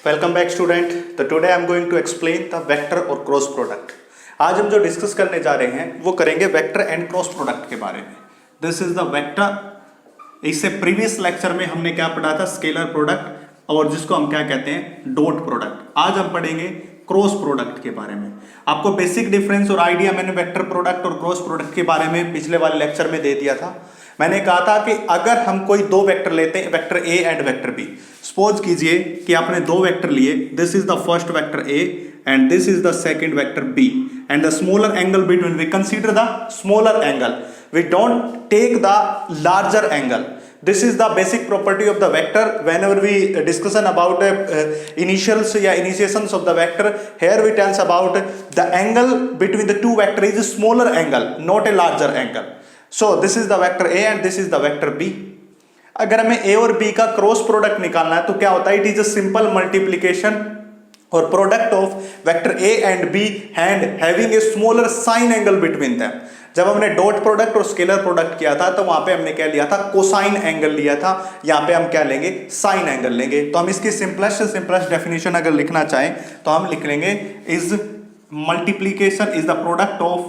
Welcome back student. तो today I am going to explain the vector और cross product. आज हम जो डिस्कस करने जा रहे हैं वो करेंगे वेक्टर एंड क्रॉस प्रोडक्ट के बारे में। This is the vector. इससे प्रीवियस लेक्चर में हमने क्या पढ़ा था, स्केलर प्रोडक्ट, और जिसको हम क्या कहते हैं, डॉट प्रोडक्ट। आज हम पढ़ेंगे क्रॉस प्रोडक्ट के बारे में। आपको बेसिक डिफरेंस और आइडिया मैंने वेक्टर प्रोडक्ट और क्रॉस प्रोडक्ट के बारे में पिछले वाले लेक्चर में दे दिया था। मैंने कहा था कि अगर हम कोई दो वेक्टर लेते हैं, vector A and vector B, suppose कीजिए कि आपने दो वेक्टर लिए, this is the first vector A and this is the second vector B, and the smaller angle between, we consider the smaller angle, we don't take the larger angle. This is the basic property of the vector. Whenever we discussion about initials या initiations of the vector, here we tells about the angle between the two vector is a smaller angle, not a larger angle. So this is the vector A and this is the vector B. अगर हमें A और B का cross product निकालना है तो क्या होता है, it is a simple multiplication और product of vector A and B and having a smaller sine angle between them. जब हमने डॉट प्रोडक्ट और स्केलर प्रोडक्ट किया था तो वहां पे हमने क्या लिया था, कोसाइन एंगल लिया था. यहां पे हम क्या लेंगे, साइन एंगल लेंगे. तो हम इसकी सिंपलेस्ट से सिंपलेस्ट डेफिनेशन अगर लिखना चाहें तो हम लिख लेंगे is multiplication is the product of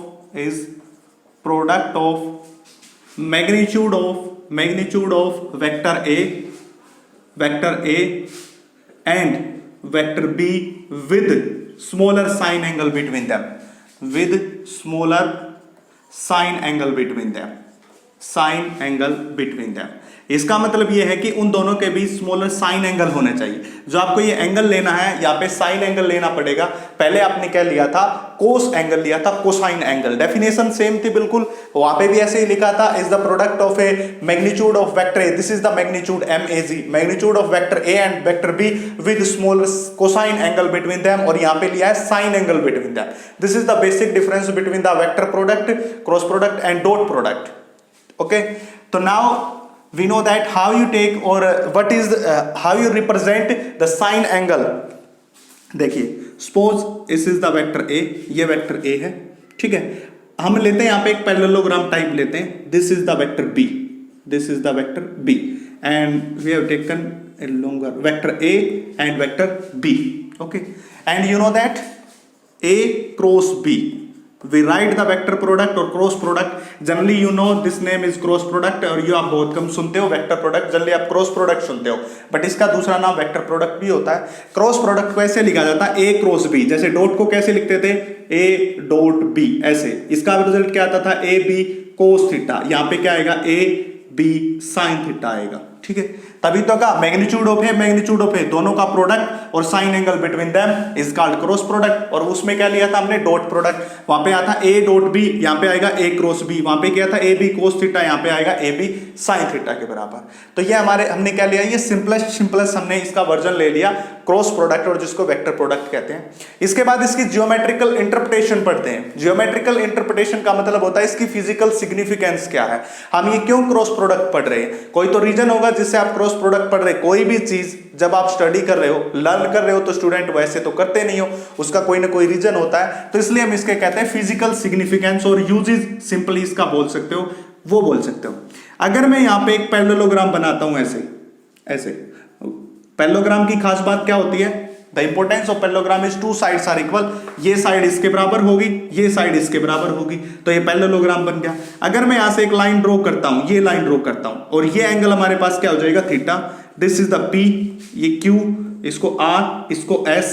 magnitude of vector A and vector be with smaller sine angle between them, sign angle between them. इसका मतलब यह है कि उन दोनों के बीच स्मॉलर साइन एंगल होना चाहिए. जो आपको ये एंगल लेना है, यहाँ पे साइन एंगल लेना पड़ेगा. पहले आपने क्या लिया था, कोस एंगल लिया था, कोसाइन एंगल. डेफिनेशन सेम थी बिल्कुल, वहां पे भी ऐसे ही लिखा था, is the product of A magnitude of vector A, this is the magnitude MAG, magnitude of vector A and vector be with smaller cosine angle between them, और यहाँ पे लिया है sign angle between them. This is the basic difference between the vector product, cross product and dot product. Okay, so now we know that how you take or what is how you represent the sine angle. देखिए, suppose this is the vector A, ये vector A है, ठीक है. हम लेते हैं यहाँ पे एक पैरेललोग्राम टाइप लेते हैं. This is the vector B, this is the vector B, and we have taken a longer vector A and vector B. Okay, and you know that A cross B, we write the vector product or cross product. Generally you know this name is cross product, और ये आप बहुत कम सुनते हो vector product. Generally आप cross product सुनते हो, but इसका दूसरा नाम वेक्टर प्रोडक्ट भी होता है. क्रॉस प्रोडक्ट को ऐसे लिखा जाता है, A क्रॉस B. जैसे डॉट को कैसे लिखते थे, A डॉट B, ऐसे. इसका रिजल्ट क्या आता था, AB कोस थीटा. यहाँ पे क्या आएगा, AB साइन थीटा आएगा, ठीक है. तभी तो का मैग्नीट्यूड ऑफ ए दोनों का प्रोडक्ट और sign angle between them is called cross product. और उसमें क्या लिया था हमने, डॉट प्रोडक्ट. वहां पे आता A डॉट B, यहाँ पे आएगा A क्रॉस B. वहां पे क्या था, AB कोस थीटा, यहाँ पे आएगा AB साइन थीटा के बराबर. तो ये हमने क्या लिया, ये सिंपलेस्ट हमने इसका वर्जन ले लिया, क्रॉस प्रोडक्ट, और जिसको वेक्टर प्रोडक्ट कहते हैं. इसके बाद इसकी जियोमेट्रिकल इंटरप्रिटेशन पढ़ते हैं. जियोमेट्रिकल इंटरप्रिटेशन का मतलब होता है इसकी फिजिकल सिग्निफिकेंस क्या है, हम ये क्यों क्रॉस प्रोडक्ट पढ़ रहे हैं. कोई तो रीजन होगा जिससे आप क्रॉस प्रोडक्ट पढ़ रहे. कोई भी चीज जब आप स्टडी कर रहे हो, लर्न कर रहे हो, तो स्टूडेंट वैसे तो करते नहीं हो, उसका कोई ना कोई रीजन होता है. तो इसलिए हम इसके कहते हैं फिजिकल सिग्निफिकेंस, और यूजेस सिंपली इसका बोल सकते हो, वो बोल सकते हो. अगर मैं यहाँ पे एक पैरेललोग्राम बनाता हूं ऐसे पैरेललोग्राम की खास बात क्या होती है, the importance of parallelogram is two sides are equal. ये साइड इसके बराबर होगी, ये साइड इसके बराबर होगी, तो ये पैरेललोग्राम बन गया. अगर मैं यहां से एक लाइन ड्रॉ करता हूं, ये लाइन ड्रॉ करता हूं, और ये एंगल हमारे पास क्या हो जाएगा, theta. This is the P, ये Q, इसको R, इसको S,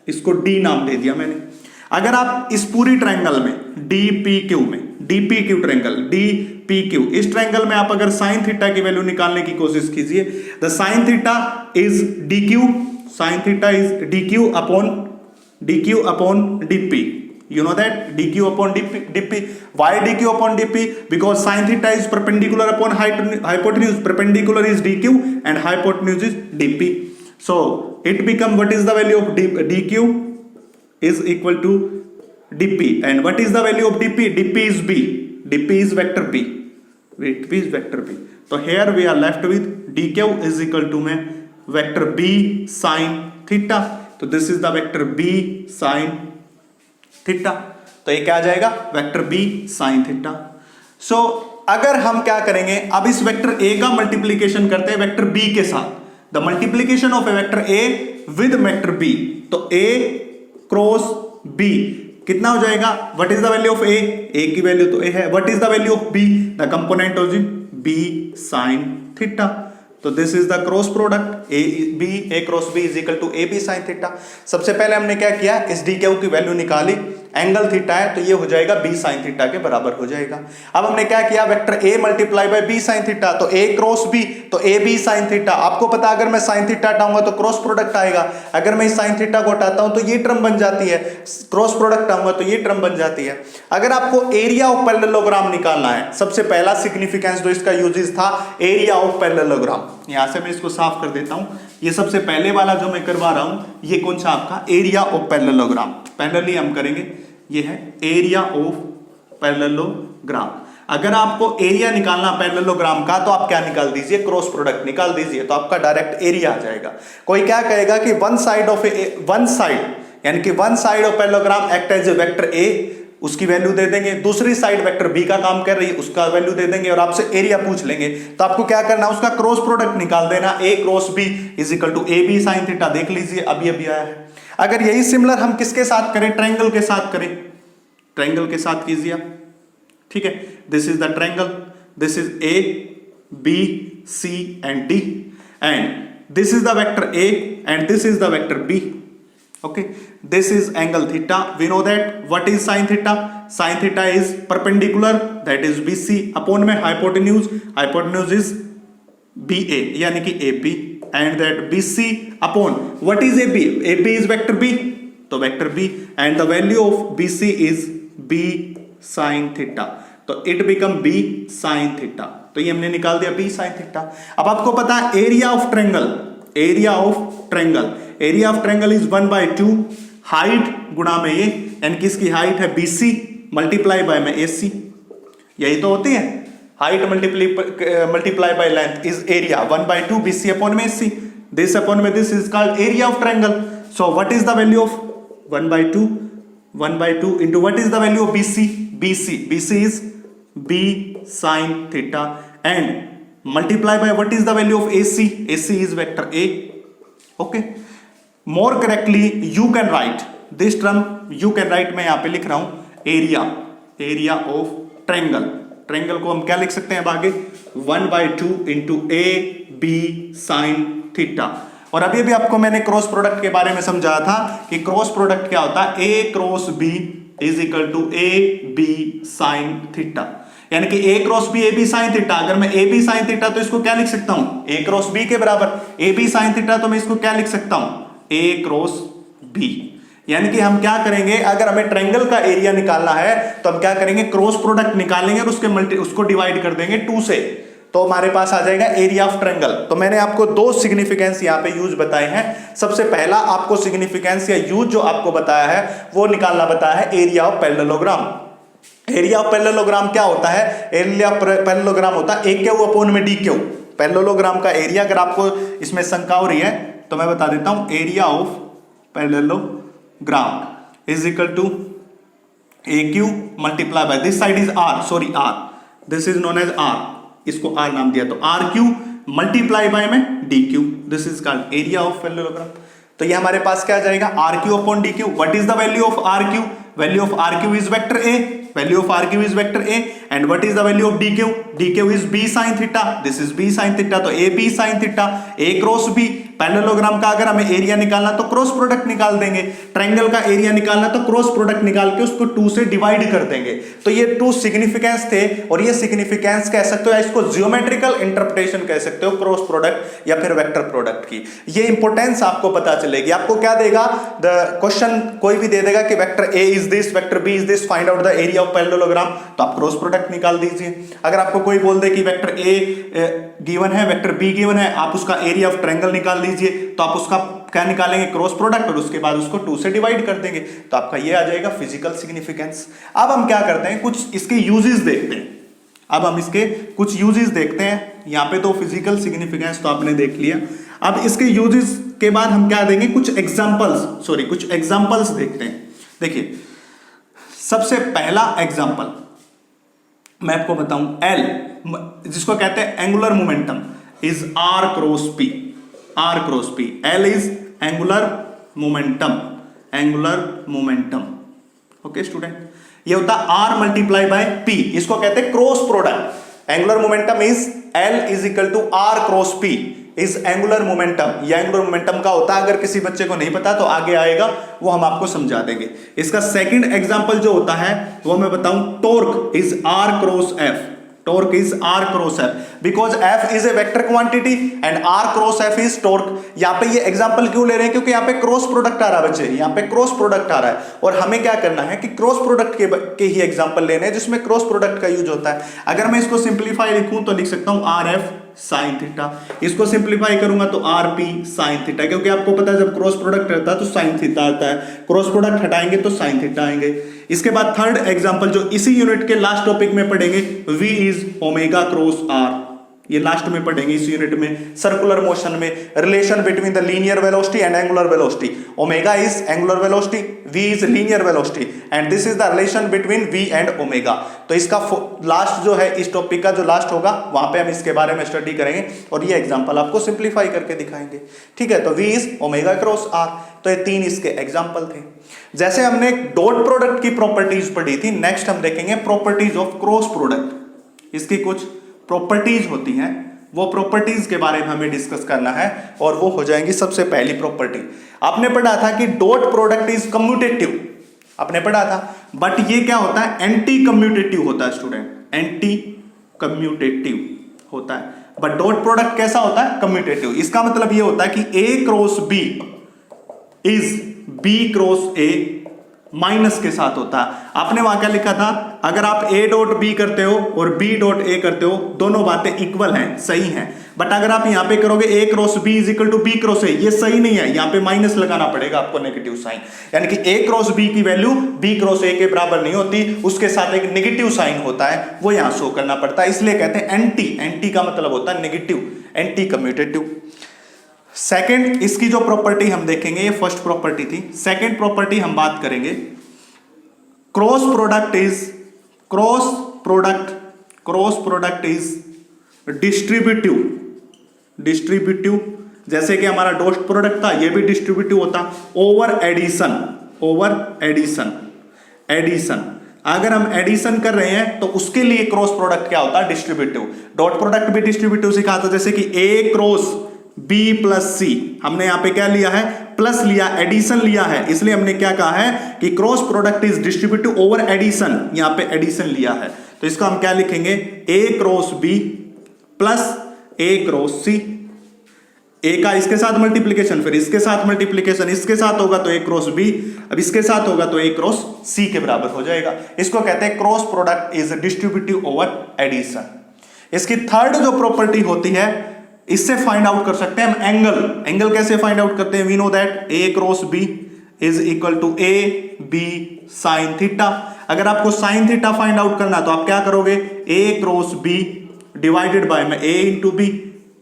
इसको D नाम दे दिया मैंने. अगर आप इस पूरी ट्रायंगल में DPQ ट्रायंगल, DPQ, इस ट्रायंगल में आप अगर साइन थीटा की वैल्यू निकालने की कोशिश कीजिए, the sign theta is DQ upon DP. You know that DQ upon DP. Why DQ upon DP? Because sin theta is perpendicular upon hypotenuse. Perpendicular is DQ and hypotenuse is DP. So it become, what is the value of DQ is equal to DP, and what is the value of DP? DP is B. DP is vector B. DP is vector B. So here we are left with DQ is equal to में vector B sin theta. तो this is the vector B sin theta. तो ये क्या आ जाएगा, vector B sine theta. सो अगर हम क्या करेंगे, अब इस वेक्टर ए का मल्टीप्लीकेशन करते हैं वेक्टर बी के साथ. The multiplication of a vector A with vector B, तो ए क्रॉस बी कितना हो जाएगा, what is the value of A की वैल्यू तो ए है, what is the value of B, the component of B sine theta, तो this is the cross product A cross B is equal to A B sine theta. सबसे पहले हमने क्या किया, इस डी क्यू की वैल्यू निकाली, एंगल थीटा है तो ये हो जाएगा बी साइन थीटा के बराबर हो जाएगा। अब हमने क्या किया, vector A multiply by B sine theta, तो ए क्रॉस बी तो ए बी साइन थीटा। आपको पता अगर मैं साइन थीटा हटाऊंगा तो क्रॉस प्रोडक्ट आएगा, अगर मैं इस साइन थीटा को हटाता हूं तो ये टर्म बन जाती है, क्रॉस प्रोडक्ट आऊंगा तो ये टर्म बन जाती है। अगर आपको एरिया ऑफ पैरेललोग्राम निकालना है, सबसे पहला सिग्निफिकेंस जो इसका यूजेस था एरिया ऑफ पैरेललोग्राम, यहां से मैं इसको साफ कर देता हूं, ये सबसे पहले वाला जो मैं करवा रहा हूं ये कौन सा आपका एरिया ऑफ पैरेललोग्राम, पैरेलली हम करेंगे, ये है एरिया ऑफ पैरेललोग्राम। अगर आपको एरिया निकालना पैरेललोग्राम का तो आप क्या निकाल दीजिए, क्रॉस प्रोडक्ट निकाल दीजिए, तो आपका डायरेक्ट एरिया आ जाएगा। कोई क्या कहेगा कि वन साइड यानी कि one side of parallelogram act as a vector A, उसकी वैल्यू दे देंगे, दूसरी साइड वेक्टर बी का काम कर रही है उसका वैल्यू दे देंगे, और आपसे एरिया पूछ लेंगे तो आपको क्या करना, उसका क्रॉस प्रोडक्ट निकाल देना, A cross B is equal to A B sine theta. देख लीजिए अभी आया है। अगर यही सिमिलर हम किसके साथ करें, ट्रायंगल के साथ करें, ट्रायंगल के साथ कीजिए, ठीक है, this is the triangle, this is A B C and D and this is the vector A and this is the vector B, okay, this is angle theta, we know that what is sin theta, sin theta is perpendicular, that is BC upon में hypotenuse is BA यानी कि AB and that BC upon what is AB, AB is vector B, तो vector B and the value of BC is B sin theta, तो it become B sin theta, तो ये हमने निकाल दिया B sin theta। अब आपको पता है area of triangle, area of triangle is 1/2 height गुणा में ये, यानी कि इसकी हाइट है BC मल्टीप्लाई बाय में AC, यही तो होती है, height multiply by length is area 1/2 BC upon में AC, दिस अपॉन में this is called area of triangle. So what is the value of 1/2 into what is the value of BC is B sin theta and multiply by what is the value of AC is vector A, okay। More correctly you can write this term, you can write, मैं यहां पे लिख रहा हूं area of triangle को हम क्या लिख सकते हैं आगे, 1/2 into A B sin theta। और अभी भी आपको मैंने क्रॉस प्रोडक्ट के बारे में समझाया था कि क्रॉस प्रोडक्ट क्या होता है, A cross B is equal to A B sin theta, यानी कि A cross B A B sin theta. अगर मैं A B sin थीटा तो इसको क्या लिख सकता हूं, A क्रॉस B के बराबर, A B sin थीटा तो मैं इसको क्या लिख सकता हूं, A क्रॉस B। यानी कि हम क्या करेंगे, अगर हमें ट्रायंगल का एरिया निकालना है तो हम क्या करेंगे, क्रॉस प्रोडक्ट निकालेंगे और उसको डिवाइड कर देंगे 2 से, तो हमारे पास आ जाएगा एरिया ऑफ ट्रायंगल। तो मैंने आपको 2 सिग्निफिकेंस यहाँ पे यूज बताए हैं। सबसे पहला आपको सिग्निफिकेंस या यूज जो आपको बताया है वो निकालना बताया है area of parallelogram. Area of parallelogram क्या होता है, एरिया ऑफ पैरेललोग्राम होता है ए क्यू अपॉन में डी क्यू। पैरेललोग्राम का एरिया, अगर आपको इसमें शंका हो रही है तो मैं बता देता हूं, area of parallelogram is equal to A Q multiply by this side is R, this is known as R, इसको आर नाम दिया, तो आर क्यू मल्टीप्लाई बाय में D Q, this is called area of parallelogram. तो ये हमारे पास क्या आ जाएगा, R Q upon D Q. What is the value of R Q, value of R Q is vector A, value of R Q is vector A and what is the value of D Q is B sine theta, this is B sine theta, तो A B sine theta, A cross B. Parallelogram का अगर हमें area निकालना तो cross product निकाल देंगे, triangle का area निकालना तो क्रॉस प्रोडक्ट निकाल के उसको 2 से डिवाइड कर देंगे। तो ये 2 सिग्निफिकेंस थे और ये सिग्निफिकेंस कह सकते हो या इसको जियोमेट्रिकल इंटरप्रिटेशन कह सकते हो क्रॉस प्रोडक्ट या फिर वेक्टर प्रोडक्ट की। ये इंपॉर्टेंस आपको पता चलेगी। आपको क्या देगा, द क्वेश्चन कोई भी दे देगा कि vector A is this, vector B is this, find out the area of parallelogram, तो आप क्रॉस प्रोडक्ट निकाल दीजिए। अगर आपको कोई बोल दे कि वेक्टर ए गिवन है, वेक्टर बी गिवन है, आप उसका एरिया ऑफ ट्रायंगल निकाल लीजिए, तो आप उसका क्या निकालेंगे, क्रॉस प्रोडक्ट, और उसके बाद उसको 2 से डिवाइड कर देंगे, तो आपका ये आ जाएगा फिजिकल सिग्निफिकेंस। अब हम क्या करते हैं, कुछ इसके यूजेस देखते हैं। अब हम इसके कुछ यूजेस देखते हैं। यहाँ पे तो फिजिकल सिग्निफिकेंस तो आपने देख लिया। अब इसके यूजेस के बाद हम क्या देंगे, कुछ एग्जांपल्स देखते हैं। देखिए सबसे पहला एग्जांपल मैं आपको बताऊं, एल जिसको कहते हैं angular momentum is R cross P, L is angular momentum, angular momentum. Okay student, ये होता है R मल्टीप्लाई बाय P, इसको कहते हैं cross product. Angular momentum is L is equal to R cross P is angular momentum. ये angular momentum का होता है, अगर किसी बच्चे को नहीं पता तो आगे आएगा, वो हम आपको समझा देंगे। इसका सेकंड एग्जांपल जो होता है वो मैं बताऊं, torque is R cross F, torque is R cross F because F is a vector quantity and R cross F is torque। यहाँ पे ये एग्जांपल क्यों ले रहे हैं, क्योंकि यहाँ पे क्रॉस प्रोडक्ट आ रहा है बच्चे, यहाँ पे क्रॉस प्रोडक्ट आ रहा है और हमें क्या करना है कि क्रॉस प्रोडक्ट के ही एग्जांपल लेने हैं जिसमें क्रॉस प्रोडक्ट का यूज होता है। अगर मैं इसको सिंप्लीफाई लिखूं तो लिख सकता हूं RF साइन थीटा, इसको सिंप्लीफाई करूंगा तो RP साइन थीटा, क्योंकि आपको पता है जब क्रॉस प्रोडक्ट रहता है तो साइन थीटा आता है, क्रॉस प्रोडक्ट हटाएंगे तो साइन थीटा आएंगे। इसके बाद थर्ड एग्जांपल जो इसी यूनिट के लास्ट टॉपिक में पढ़ेंगे, V is omega cross R, ये लास्ट में पढ़ेंगे इस यूनिट में, सर्कुलर मोशन में relation between the linear velocity and angular velocity. Omega is angular velocity, V is linear velocity and this is the relation between V and omega. तो इसका last जो है इस टॉपिक का जो लास्ट होगा वहां पे हम इसके बारे में स्टडी करेंगे और ये एग्जांपल आपको सिंप्लीफाई करके दिखाएंगे। ठीक है, तो V is omega cross R। तो ये तीन इसके एग्जांपल थे। जैसे हमने डॉट प्रोडक्ट की प्रॉपर्टीज पढ़ी थी, नेक्स्ट हम देखेंगे प्रॉपर्टीज ऑफ क्रॉस प्रोडक्ट। इसकी कुछ प्रॉपर्टीज होती हैं, वो प्रॉपर्टीज के बारे में हमें डिस्कस करना है और वो हो जाएंगी। सबसे पहली प्रॉपर्टी आपने पढ़ा था कि डॉट प्रोडक्ट इज कम्यूटेटिव, आपने पढ़ा था, बट ये क्या होता है, एंटी कम्यूटेटिव होता है स्टूडेंट, एंटी कम्यूटेटिव होता है। बट डॉट प्रोडक्ट कैसा होता है, कम्यूटेटिव। इसका मतलब ये होता है कि A cross B is B cross A minus के साथ होता है। आपने वहां क्या लिखा था, अगर आप A डॉट B करते हो और B डॉट A करते हो, दोनों बातें इक्वल हैं, सही हैं। बट अगर आप यहां पे करोगे A cross B is equal to B cross A, ये सही नहीं है, यहां पे माइनस लगाना पड़ेगा आपको, नेगेटिव साइन, यानी कि A क्रॉस B की वैल्यू B क्रॉस A के बराबर नहीं होती, उसके साथ एक नेगेटिव साइन होता है, वो यहां शो करना पड़ता है। इसलिए कहते हैं एंटी, एंटी का मतलब होता है नेगेटिव, एंटी कम्यूटेटिव। सेकेंड इसकी जो प्रॉपर्टी हम देखेंगे, ये फर्स्ट प्रॉपर्टी थी। सेकेंड प्रॉपर्टी हम बात करेंगे, cross product is distributive, distributive. जैसे कि हमारा डॉट प्रोडक्ट था, ये भी डिस्ट्रीब्यूटिव होता, over addition, over addition, addition. अगर हम एडिशन कर रहे हैं तो उसके लिए क्रॉस प्रोडक्ट क्या होता है, डिस्ट्रीब्यूटिव। डॉट प्रोडक्ट भी डिस्ट्रीब्यूटिव सिखा था, जैसे कि A cross B plus C, हमने यहां पे क्या लिया है, प्लस लिया, एडिशन लिया है, इसलिए हमने क्या कहा है कि cross product is distributive over addition, यहां पे एडिशन लिया है। तो इसको हम क्या लिखेंगे, A cross B plus A cross C, A का इसके साथ मल्टीप्लीकेशन, फिर इसके साथ मल्टीप्लीकेशन, इसके साथ होगा तो A क्रॉस B, अब इसके साथ होगा तो A क्रॉस C के बराबर हो जाएगा। इसको कहते हैं cross product is distributive over addition. इसकी थर्ड जो प्रॉपर्टी होती है, इससे फाइंड आउट कर सकते हैं हम एंगल। एंगल कैसे फाइंड आउट करते हैं, we know that A cross B is equal to A B sine theta. अगर आपको साइन थीटा फाइंड आउट करना तो आप क्या करोगे, A cross B divided by में A इंटू B,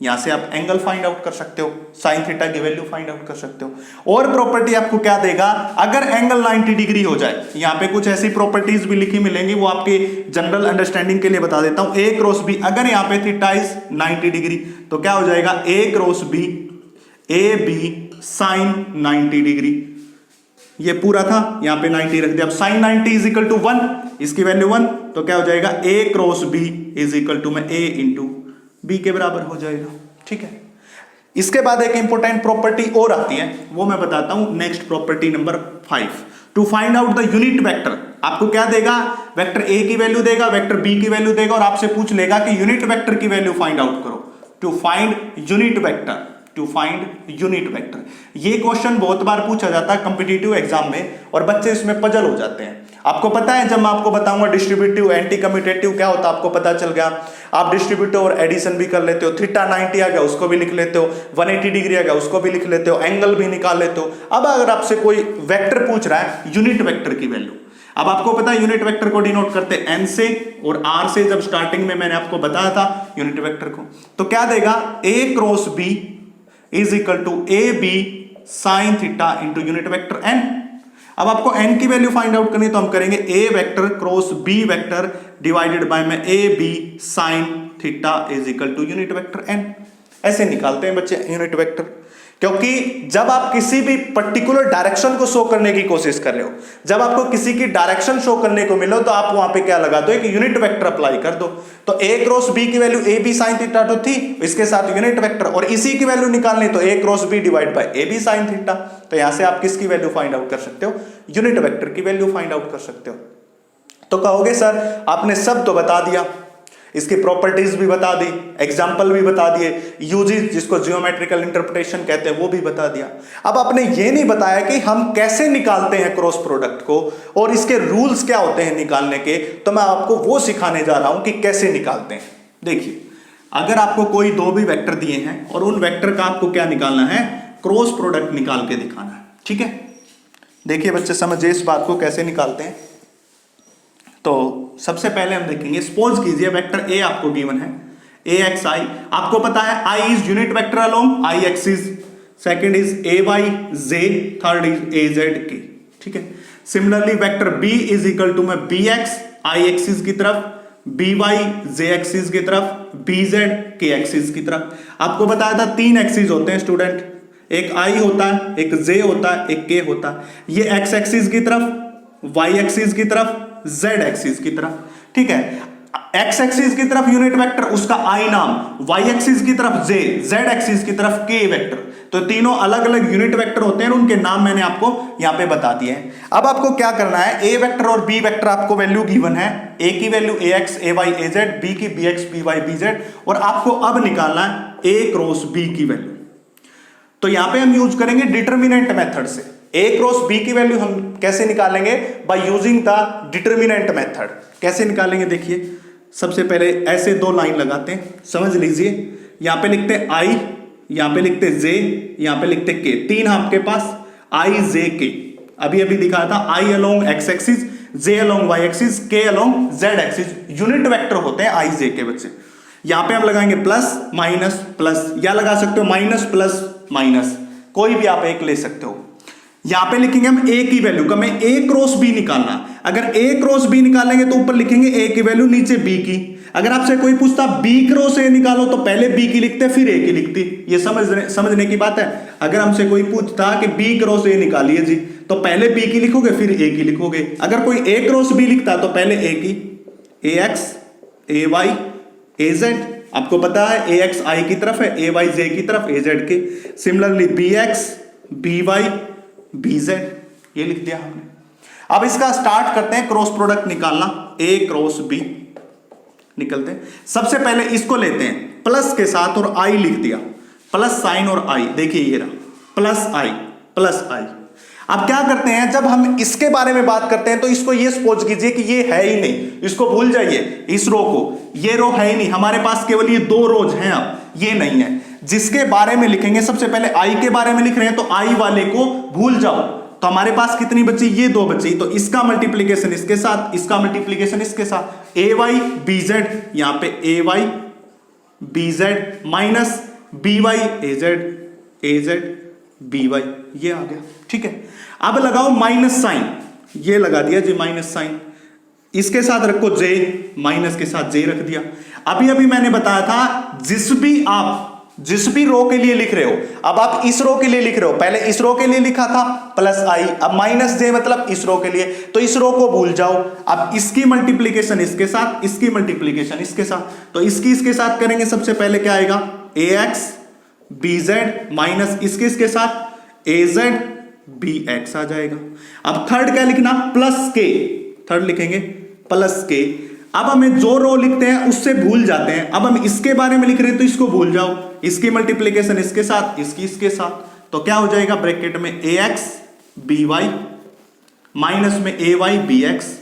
यहां से आप एंगल फाइंड आउट कर सकते हो, साइन थीटा की वैल्यू फाइंड आउट कर सकते हो। और प्रॉपर्टी आपको क्या देगा, अगर एंगल 90 डिग्री हो जाए, यहां पे कुछ ऐसी प्रॉपर्टीज भी लिखी मिलेंगी, वो आपके जनरल अंडरस्टैंडिंग के लिए बता देता हूं। A क्रॉस B, अगर यहां पे थीटा इज 90 डिग्री तो क्या हो जाएगा, A cross B A B sine 90 degree. ये पूरा था, यहां पे 90 रख दिया। अब साइन 90 इज इक्वल टू 1, इसकी वैल्यू 1, तो क्या हो जाएगा, A cross B is equal to में A इंटू B के बराबर हो जाएगा। ठीक है, इसके बाद एक इंपॉर्टेंट प्रॉपर्टी और आती है, वो मैं बताता हूं next property number 5। To find out the unit vector, आपको क्या देगा, वेक्टर A की वैल्यू देगा, वेक्टर B की वैल्यू देगा और आपसे पूछ लेगा कि यूनिट वेक्टर की वैल्यू फाइंड आउट करो। To find unit vector, to find unit vector, ये क्वेश्चन बहुत बार पूछा जाता है कॉम्पिटिटिव एग्जाम में और बच्चे इसमें पजल हो जाते हैं। आपको पता है, जब मैं आपको बताऊंगा डिस्ट्रीब्यूटिव एंटी कम्यूटेटिव क्या होता है, आपको पता चल गया। आप डिस्ट्रीब्यूटिव और एडिशन भी कर लेते हो, थीटा 90 आ गया उसको भी लिख लेते हो, 180 डिग्री आ गया उसको भी लिख लेते हो, एंगल भी निकाल लेते हो। अब अगर आपसे कोई वेक्टर पूछ रहा है, यूनिट वेक्टर की वैल्यू, अब आपको पता है यूनिट वेक्टर को डिनोट करते हैं N से और R से, जब स्टार्टिंग में मैंने आपको बताया था यूनिट वेक्टर को। तो क्या देगा, A cross B is equal to AB sine theta into unit vector N। अब आपको n की वैल्यू फाइंड आउट करनी, तो हम करेंगे A vector cross B vector divided by में AB sine theta is equal to unit vector n। ऐसे निकालते हैं बच्चे यूनिट वेक्टर। क्योंकि जब आप किसी भी पर्टिकुलर डायरेक्शन को शो करने की कोशिश कर रहे हो, जब आपको किसी की डायरेक्शन शो करने को मिलो, तो आप वहां पे क्या लगा दो, एक यूनिट वेक्टर अप्लाई कर दो। तो a क्रॉस b की value a b sin theta तो थी, इसके साथ यूनिट वेक्टर, और इसी की वैल्यू निकालनी तो a cross b divide by a b sin theta. तो यहां से आप किसकी वैल्यू फाइंड आउट कर सकते हो, यूनिट वेक्टर की वैल्यू फाइंड आउट कर सकते हो। तो कहोगे सर आपने सब तो बता दिया, इसकी प्रॉपर्टीज भी बता दी, एग्जाम्पल भी बता दिए, यूजेस जिसको जियोमेट्रिकल इंटरप्रिटेशन कहते हैं वो भी बता दिया। अब आपने ये नहीं बताया कि हम कैसे निकालते हैं क्रॉस प्रोडक्ट को और इसके रूल्स क्या होते हैं निकालने के। तो मैं आपको वो सिखाने जा रहा हूं कि कैसे निकालते हैं। देखिए, अगर आपको कोई दो भी वेक्टर दिए हैं और उन वेक्टर का आपको क्या निकालना है, क्रॉस प्रोडक्ट निकाल के दिखाना है। ठीक है, देखिए बच्चे समझिए इस बात को कैसे निकालते हैं। तो सबसे पहले हम देखेंगे, सपोज कीजिए वेक्टर ए आपको गिवन है, ए एक्स आई, आपको पता है I is unit vector along I axis, second is A Y J, third is A Z K. ठीक है, similarly vector B is equal to में बी एक्स आई एक्सिस की तरफ, बी वाई जे axis की तरफ, बी जेड के axis की तरफ। आपको बताया था तीन एक्सिस होते हैं स्टूडेंट, एक आई होता है, एक जे होता है, एक के होता है। ये एक्स एक्सिस की तरफ, वाई एक्सिस की तरफ, जेड एक्सिस की तरफ। ठीक है, एक्स एक्सिस की तरफ यूनिट वेक्टर उसका आई नाम, वाई एक्सिस की तरफ जे, जेड एक्सिस की तरफ के वेक्टर। तो तीनों अलग अलग यूनिट वेक्टर होते हैं, उनके नाम मैंने आपको यहां पे बता दिए हैं। अब आपको क्या करना है, ए वेक्टर और बी वेक्टर आपको वैल्यू गिवन है, ए की value A X A Y A Z, B की B X B Y B Z, और आपको अब निकालना है ए क्रॉस बी की वैल्यू। तो यहां पे हम यूज करेंगे डिटर्मिनेंट मेथड से। ए क्रॉस बी की वैल्यू हम कैसे निकालेंगे, by using the determinant method. कैसे निकालेंगे, देखिए सबसे पहले ऐसे दो लाइन लगाते हैं, समझ लीजिए। यहां पे लिखते हैं आई, यहां पे लिखते जे, यहां पे लिखते के, तीन आपके पास आई जे के। अभी अभी दिखाया था आई अलोंग एक्स एक्सिस, जे अलोंग वाई एक्सिस, के along Z axis, unit vector होते हैं आई जे के बच्चे। यहां पे हम लगाएंगे प्लस माइनस प्लस, या लगा सकते हो माइनस प्लस माइनस, कोई भी आप एक ले सकते हो। यहां पे लिखेंगे हम ए की वैल्यू का, हमें ए क्रॉस बी निकालना। अगर ए क्रॉस बी निकालेंगे तो ऊपर लिखेंगे ए की वैल्यू, नीचे बी की। अगर आपसे कोई पूछता बी क्रॉस ए निकालो तो पहले बी की लिखते फिर ए की लिखती। ये समझने की बात है। अगर हमसे कोई पूछता कि बी क्रॉस ए निकालिए जी, तो पहले बी की लिखोगे फिर ए की लिखोगे। अगर कोई ए क्रॉस बी लिखता तो पहले ए की, ए X A Y A Z, आपको पता है ए एक्स आई की तरफ है, ए वाई जे की तरफ, ए जेड के। Similarly B X B Y B Z, ये लिख दिया हमने। अब इसका स्टार्ट करते हैं क्रॉस प्रोडक्ट निकालना, ए क्रॉस बी निकलते हैं। सबसे पहले इसको लेते हैं प्लस के साथ और आई लिख दिया, प्लस साइन और आई, देखिए ये रहा प्लस आई प्लस आई। अब क्या करते हैं, जब हम इसके बारे में बात करते हैं तो इसको ये सपोज कीजिए कि ये है ही नहीं, इसको भूल जाइए इस रो को, ये रो है ही नहीं, हमारे पास केवल ये दो रोज हैं, अब ये नहीं है। जिसके बारे में लिखेंगे, सबसे पहले आई के बारे में लिख रहे हैं तो आई वाले को भूल जाओ। तो हमारे पास कितनी बची, ये दो बची, तो इसका मल्टीप्लीकेशन इसके साथ, इसका मल्टीप्लीकेशन इसके साथ, ए वाई बी जेड, यहां पे A Y B Z minus B Y A Z B Y, ये आ गया। ठीक है, अब लगाओ माइनस साइन, ये लगा दिया जी माइनस साइन, इसके साथ रखो जे, माइनस के साथ जे रख दिया। अभी अभी मैंने बताया था जिस भी रो के लिए लिख रहे हो, अब आप इस रो के लिए लिख रहे हो, पहले इस रो के लिए लिखा था प्लस आई, अब माइनस जे मतलब इस रो के लिए, तो इस रो को भूल जाओ। अब इसकी मल्टीप्लीकेशन इसके साथ, इसकी मल्टीप्लीकेशन इसके साथ, तो इसके साथ करेंगे। सबसे पहले क्या आएगा, ए एक्स बी जेड माइनस इसके साथ ए जेड बी एक्स आ जाएगा। अब थर्ड क्या लिखना, प्लस के, थर्ड लिखेंगे प्लस के। अब हमें जो रो लिखते हैं उससे भूल जाते हैं, अब हम इसके बारे में लिख रहे हैं तो इसको भूल जाओ, इसकी मल्टीप्लीकेशन इसके साथ, इसकी इसके साथ, तो क्या हो जाएगा ब्रैकेट में ए एक्स बी वाई माइनस में ए वाई बी एक्स,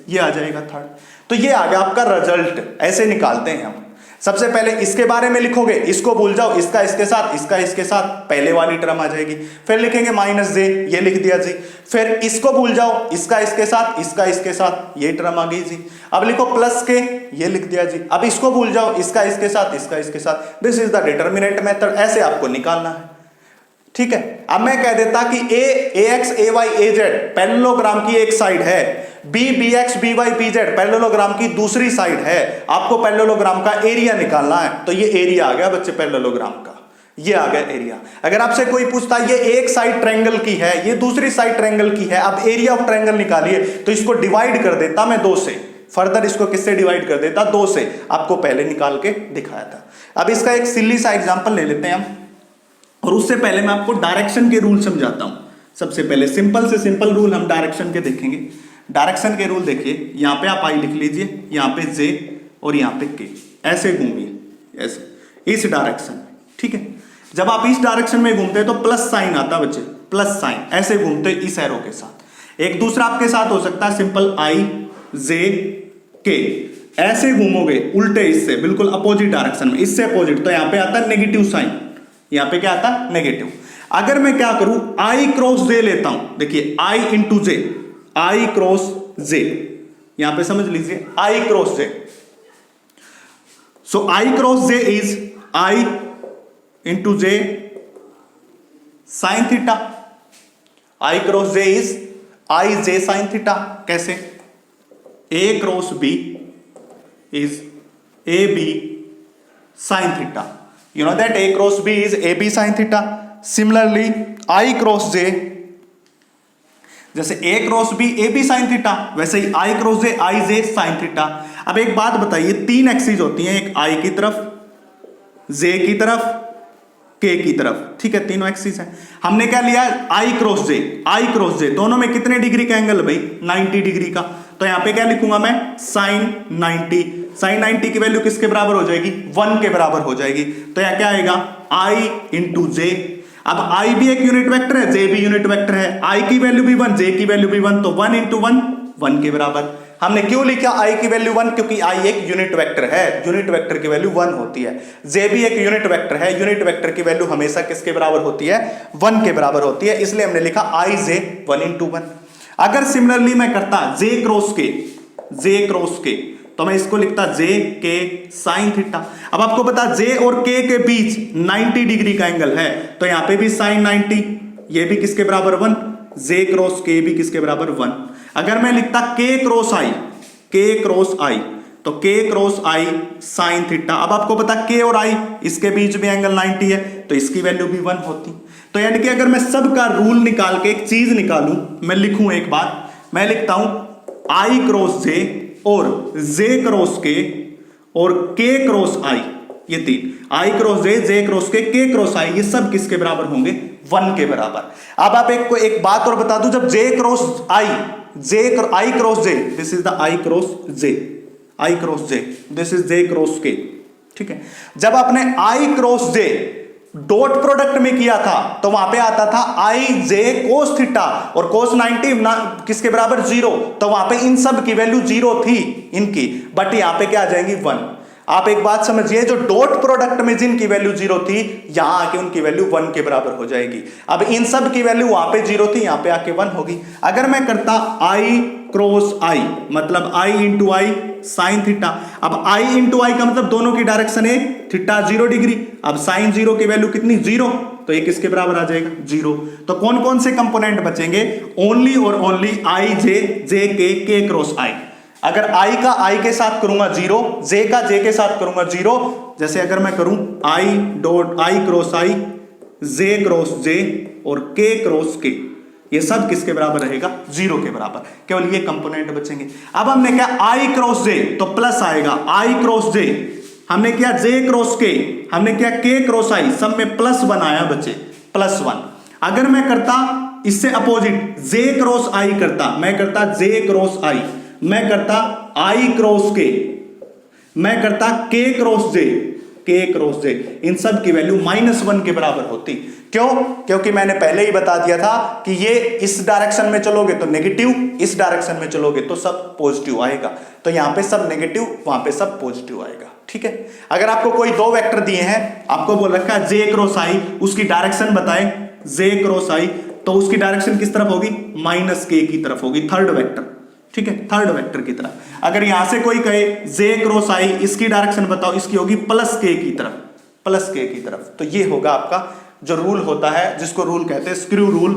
ये आ जाएगा थर्ड। तो ये आ गया आपका रिजल्ट। ऐसे निकालते हैं हम। सबसे पहले इसके बारे में लिखोगे, इसको भूल जाओ, इसका इसके साथ, इसका इसके साथ, पहले वाली टर्म आ जाएगी। फिर लिखेंगे माइनस जे, ये लिख दिया जी। फिर इसको भूल जाओ, इसका इसके साथ, इसका इसके साथ, ये टर्म आ गई जी। अब लिखो प्लस के, ये लिख दिया जी। अब इसको भूल जाओ, इसका इसके साथ, इसका इसके साथ। This is the determinant method. ऐसे आपको निकालना है। ठीक है, अब मैं कह देता कि A X A Y A Z parallelogram की एक साइड है, B X B Y B Z parallelogram की दूसरी साइड है। आपको पैरेललोग्राम का एरिया निकालना है, तो ये एरिया आ गया बच्चे पैरेललोग्राम का। ये आ गया एरिया। अगर आपसे कोई पूछता है ये एक साइड ट्रायंगल की है, ये दूसरी साइड ट्रायंगल की है, अब एरिया ऑफ ट्रायंगल निकालिए, तो इसको डिवाइड कर देता मैं 2 से, फर्दर इसको किससे डिवाइड कर देता, 2 से, आपको पहले निकाल के दिखाया था। अब इसका एक सिल्ली सा एग्जांपल ले लेते हैं हम, और उससे पहले मैं आपको डायरेक्शन के रूल समझाता हूं। सबसे पहले सिंपल से सिंपल रूल हम डायरेक्शन के देखेंगे। डायरेक्शन के रूल देखिए, यहां पे आप आई लिख लीजिए, यहां पे जे और यहां पे के, ऐसे घूमिए, ऐसे इस डायरेक्शन में, ठीक है। जब आप इस डायरेक्शन में घूमते हैं तो प्लस साइन आता बच्चे, प्लस साइन, ऐसे घूमते इस एरो के साथ। एक दूसरा आपके साथ हो सकता है सिंपल आई जे के, ऐसे घूमोगे उल्टे इससे, बिल्कुल अपोजिट डायरेक्शन में, इससे अपोजिट, तो यहां पे आता है नेगेटिव साइन, यहां पे क्या आता है नेगेटिव। अगर मैं क्या करूं, आई क्रॉस जे लेता हूं, देखिए आई इंटू जे, आई क्रॉस जे, यहां पे समझ लीजिए I cross J, so I cross J is I into J sine theta, I cross J is I J sine theta. कैसे, A cross B is A B sine theta, you know that a cross b is ab sin theta. Similarly I cross j, जैसे a cross b ab sin theta, वैसे ही I cross j I j sin theta। अब एक बात बताइए, 3 axis होती हैं, एक I की तरफ, j की तरफ, k की तरफ, ठीक है, तीनों एक्सिस हैं। हमने क्या लिया, I cross j, दोनों में कितने डिग्री का एंगल भाई, 90 डिग्री का, तो यहां पे क्या लिखूंगा मैं, साइन 90, साइन 90 की वैल्यू किसके बराबर हो जाएगी, 1 के बराबर हो जाएगी। तो यह क्या आएगा, आई इंटू जे। अब आई भी एक यूनिट वेक्टर है, जे भी यूनिट वेक्टर है, आई की वैल्यू भी 1, जे की वैल्यू भी 1, तो 1 इंटू 1 1 के बराबर। हमने क्यों लिखा आई की वैल्यू 1, क्योंकि आई एक यूनिट वेक्टर है, यूनिट वेक्टर की वैल्यू 1 होती है। जे भी एक यूनिट वेक्टर है, यूनिट वेक्टर की वैल्यू हमेशा किसके बराबर होती है, 1 के बराबर होती है, इसलिए हमने लिखा आई जे 1 इंटू 1। अगर सिमिलरली मैं करता जे क्रॉस के, तो मैं इसको लिखता जे के साइन थीटा। अब आपको पता जे और के बीच 90 डिग्री का एंगल है, तो यहां पे भी साइन 90, ये भी किसके बराबर 1, जे क्रॉस के भी किसके बराबर 1। अगर मैं लिखता के क्रॉस आई, तो के क्रॉस आई साइन थीटा। अब आपको पता के और आई, इसके बीच में एंगल 90 है, तो इसकी वैल्यू भी 1 होती। तो यानी कि अगर मैं सबका रूल निकाल के एक चीज निकालूं, मैं लिखूं एक बात, मैं लिखता हूं आई क्रॉस जे और जे क्रॉस के और के क्रॉस आई, ये 3, आई क्रॉस जे क्रॉस के क्रॉस आई, ये सब किसके बराबर होंगे, 1 के बराबर। अब आप एक बात और बता दूं, जब J cross I cross J, this is the I cross J, this is J cross K, ठीक है। जब आपने I cross J dot product में किया था, तो वहां पे आता था आई जे कोस थीटा, और कोस 90 किसके बराबर 0, तो वहां पे इन सब की वैल्यू 0 थी इनकी, बट यहां पे क्या आ जाएंगी 1। आप एक बात समझिए, जो डॉट प्रोडक्ट में जिनकी वैल्यू 0 थी, यहां आके उनकी वैल्यू 1 के बराबर हो जाएगी। अब इन सब की वैल्यू वहां पे 0 थी, यहां पे आके 1 होगी। अगर मैं करता आई क्रॉस आई, मतलब आई इंटू आई साइन थीटा। अब आई इंटू आई का मतलब दोनों की डायरेक्शन है, थीटा 0 डिग्री। अब साइन 0 की वैल्यू कितनी, 0, तो ये किसके बराबर आ जाएगा, 0। तो कौन कौन से कंपोनेंट बचेंगे, ओनली और ओनली आई जे के क्रॉस आई। अगर आई का आई के साथ करूंगा 0, जे का जे के साथ करूंगा 0। जैसे अगर मैं करूं I dot I cross I, J cross J और के क्रॉस के, ये सब किसके बराबर रहेगा, 0 के बराबर। केवल ये कंपोनेंट बचेंगे। अब हमने क्या, आई क्रॉस जे तो प्लस आएगा, आई क्रॉस जे, हमने क्या जे क्रॉस के, हमने क्या के क्रॉस आई, सब में प्लस 1 आया बच्चे, +1। अगर मैं करता इससे अपोजिट, जे क्रॉस आई करता, मैं करता जे क्रॉस आई, मैं करता आई क्रॉस के, मैं करता के क्रॉस जे, इन सब की वैल्यू -1 के बराबर होती। क्यों, क्योंकि मैंने पहले ही बता दिया था कि ये इस डायरेक्शन में चलोगे तो नेगेटिव, इस डायरेक्शन में चलोगे तो सब पॉजिटिव आएगा। तो यहां पे सब नेगेटिव, वहां पे सब पॉजिटिव आएगा, ठीक है। अगर आपको कोई 2 वेक्टर दिए हैं, आपको बोल रखा है जे क्रॉस आई, उसकी डायरेक्शन बताएं, जे क्रॉस आई, तो उसकी डायरेक्शन किस तरफ होगी, -k की तरफ होगी, थर्ड वेक्टर, ठीक है, थर्ड वेक्टर की तरफ। अगर यहां से कोई कहे जे क्रॉस आई, इसकी डायरेक्शन बताओ, इसकी होगी +k की तरफ, तो ये होगा आपका जो रूल होता है, जिसको रूल कहते हैं स्क्रू रूल,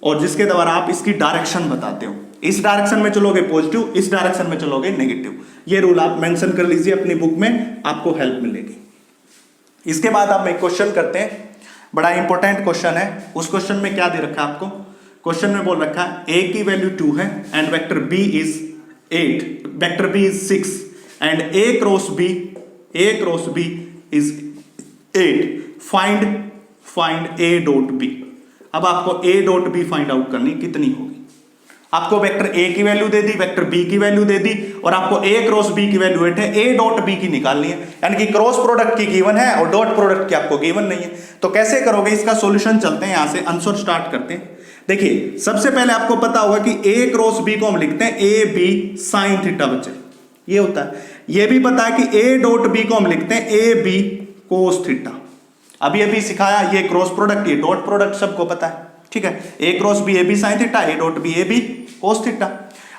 और जिसके द्वारा आप इसकी डायरेक्शन बताते हो। इस डायरेक्शन में चलोगे पॉजिटिव, इस डायरेक्शन में चलोगे नेगेटिव। ये रूल आप मेंशन कर लीजिए अपनी बुक में, आपको हेल्प मिलेगी। इसके बाद आप एक क्वेश्चन करते हैं, बड़ा इंपॉर्टेंट क्वेश्चन है। उस क्वेश्चन में क्या दे रखा है आपको, क्वेश्चन में बोल रखा है a की वैल्यू 2 है and vector b is 8, vector b is 6 and a cross b is 8, find a dot b। अब आपको a dot b find out करनी कितनी होगी। आपको वेक्टर a की वैल्यू दे दी, वेक्टर b की वैल्यू दे दी और आपको a क्रॉस b की वैल्यू 8 है, a डॉट b की निकालनी है, यानी कि क्रॉस प्रोडक्ट की गिवन है और डॉट प्रोडक्ट की आपको गिवन नहीं है। तो कैसे करोगे इसका सॉल्यूशन, चलते हैं यहां से आंसर स्टार्ट करते हैं। देखिए सबसे पहले आपको पता होगा कि a क्रॉस b को हम लिखते हैं a b साइन थीटा बच्चे, ये होता है। ये भी पता है कि a डॉट b को हम लिखते हैं a b कोस थीटा। अभी सिखाया, ये क्रॉस प्रोडक्ट, ये डॉट प्रोडक्ट सबको पता है, ठीक है। a cross b a b sine theta, a dot b a b cos theta.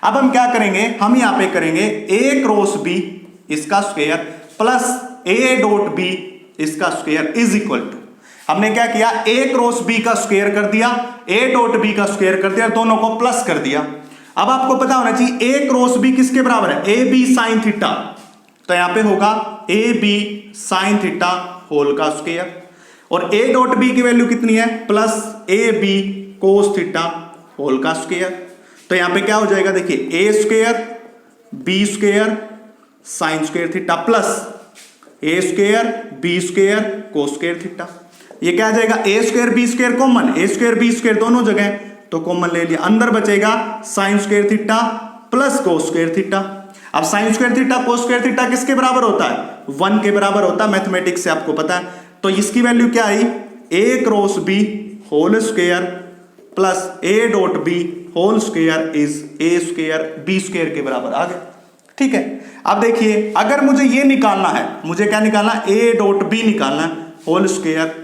अब हम क्या करेंगे, हम यहां पे करेंगे a क्रॉस b इसका square plus a dot b इसका स्क्वायर इज इक्वल टू, हमने क्या किया, a क्रॉस b का स्क्वायर कर दिया, a डॉट b का स्क्वायर कर दिया, दोनों को प्लस कर दिया। अब आपको पता होना चाहिए a क्रॉस b किसके बराबर है, a b साइन थीटा। तो यहां पे होगा a b sine theta whole का स्क्वायर और a डॉट b की वैल्यू कितनी है, plus a b cos theta whole का स्क्वायर। तो यहां पे क्या हो जाएगा, देखिए a square b square sine square theta plus a square b square cos square theta. ये क्या आ जाएगा, a square b square common, a square b square दोनों जगह तो कॉमन ले लिया, अंदर बचेगा sine square theta plus cos square theta. अब sine square theta cos square theta किसके बराबर होता है, 1 के बराबर होता है, मैथमेटिक्स से आपको पता है। तो इसकी वैल्यू क्या आई, a cross b whole square plus a dot b whole square is a square b square के बराबर आ गया, ठीक है। अब देखिए अगर मुझे ये निकालना है, मुझे क्या निकालना है, a डॉट b निकालना है होल स्क्वायर,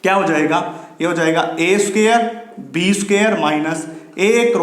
क्या हो जाएगा, ये हो जाएगा a square b square minus a